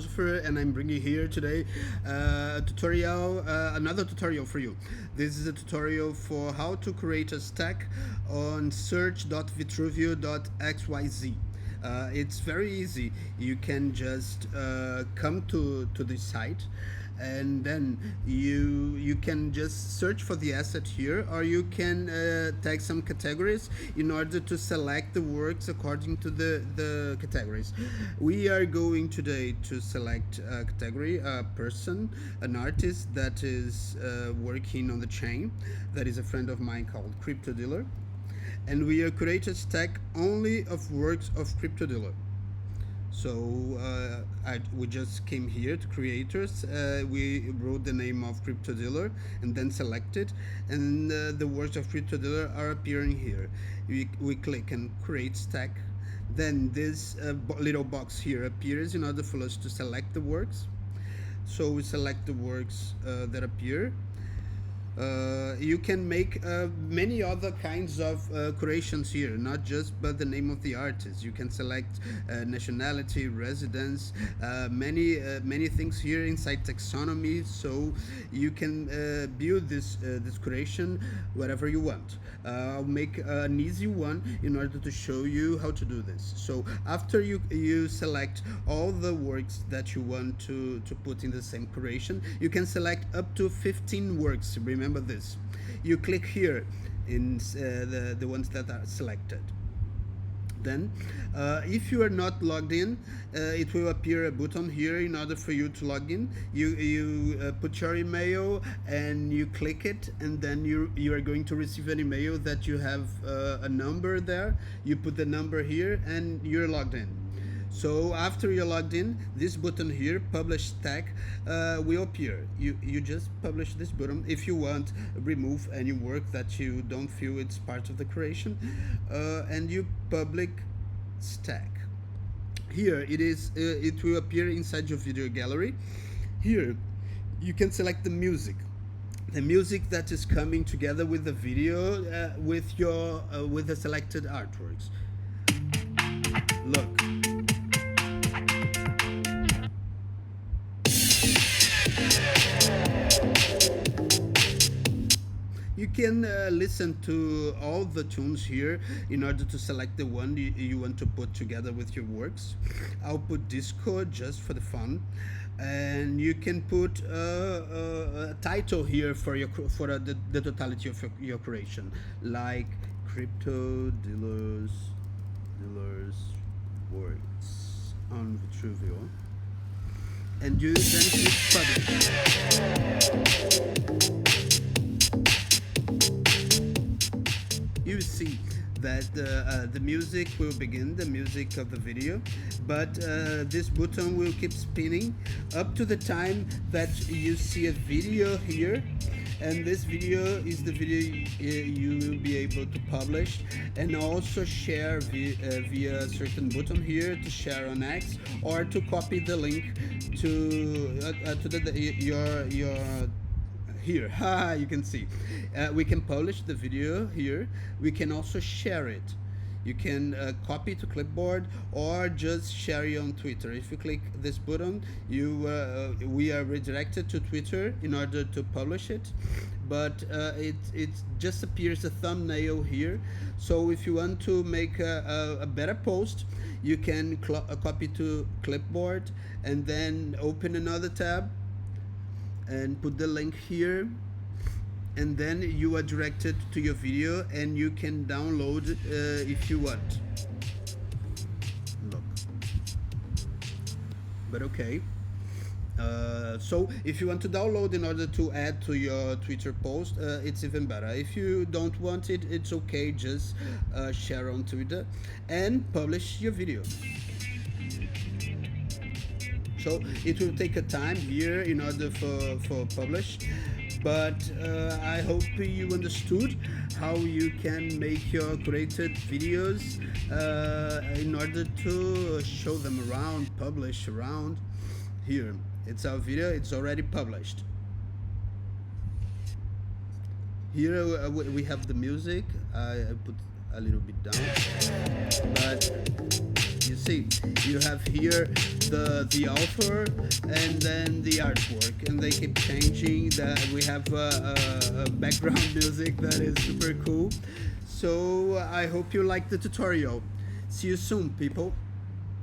Philosopher, and I'm bringing here today another tutorial for you. This is a tutorial for how to create a stack on search.vitruveo.xyz. It's very easy. You can just come to the site, and then you can just search for the asset here, or you can tag some categories in order to select the works according to the categories. We are going today to select a category, a person, an artist that is working on the chain, that is a friend of mine called Crypto Dealer, and we are creating a stack only of works of Crypto Dealer. So we just came here to creators, we wrote the name of Crypto Dealer and then selected, and the words of Crypto Dealer are appearing here. We click and create stack, then this little box here appears in order for us to select the works. So we select the works that appear. You can make many other kinds of creations here, not just but the name of the artist. You can select nationality, residence, many things here inside taxonomy, so you can build this creation whatever you want. I'll make an easy one in order to show you how to do this. So after you select all the works that you want to put in the same creation, you can select up to 15 works. Remember this. You click here in the ones that are selected. Then if you are not logged in, it will appear a button here in order for you to log in. You put your email and you click it, and then you are going to receive an email that you have a number there. You put the number here and you're logged in. So after you're logged in, this button here, publish stack, will appear. You just publish this button. If you want, remove any work that you don't feel it's part of the creation, and you public stack. Here it is. It will appear inside your video gallery. Here you can select the music that is coming together with the video, with the selected artworks. Look. You can listen to all the tunes here in order to select the one you want to put together with your works. I'll put disco just for the fun, and you can put a title here for the totality of your creation, like Crypto Dealers Works on Vitruveo, and you then click publish. You see that the music will begin, the music of the video, but this button will keep spinning up to the time that you see a video here, and this video is the video you will be able to publish and also share via a certain button here to share on X, or to copy the link to your here. You can see we can publish the video here. We can also share it. You can copy to clipboard or just share it on Twitter. If you click this button, we are redirected to Twitter in order to publish it, but it just appears a thumbnail here. So if you want to make a better post, you can copy to clipboard and then open another tab and put the link here, and then you are directed to your video and you can download if you want. Look. But okay. So if you want to download in order to add to your Twitter post, it's even better. If you don't want it, it's okay, just share on Twitter and publish your video. So it will take a time here in order for publish, but I hope you understood how you can make your created videos in order to show them around, publish around. Here, it's our video, it's already published. Here we have the music. I put a little bit down. But you see, you have here the author and then the artwork, and they keep changing. That we have a background music that is super cool. So I hope you like the tutorial. See you soon, people.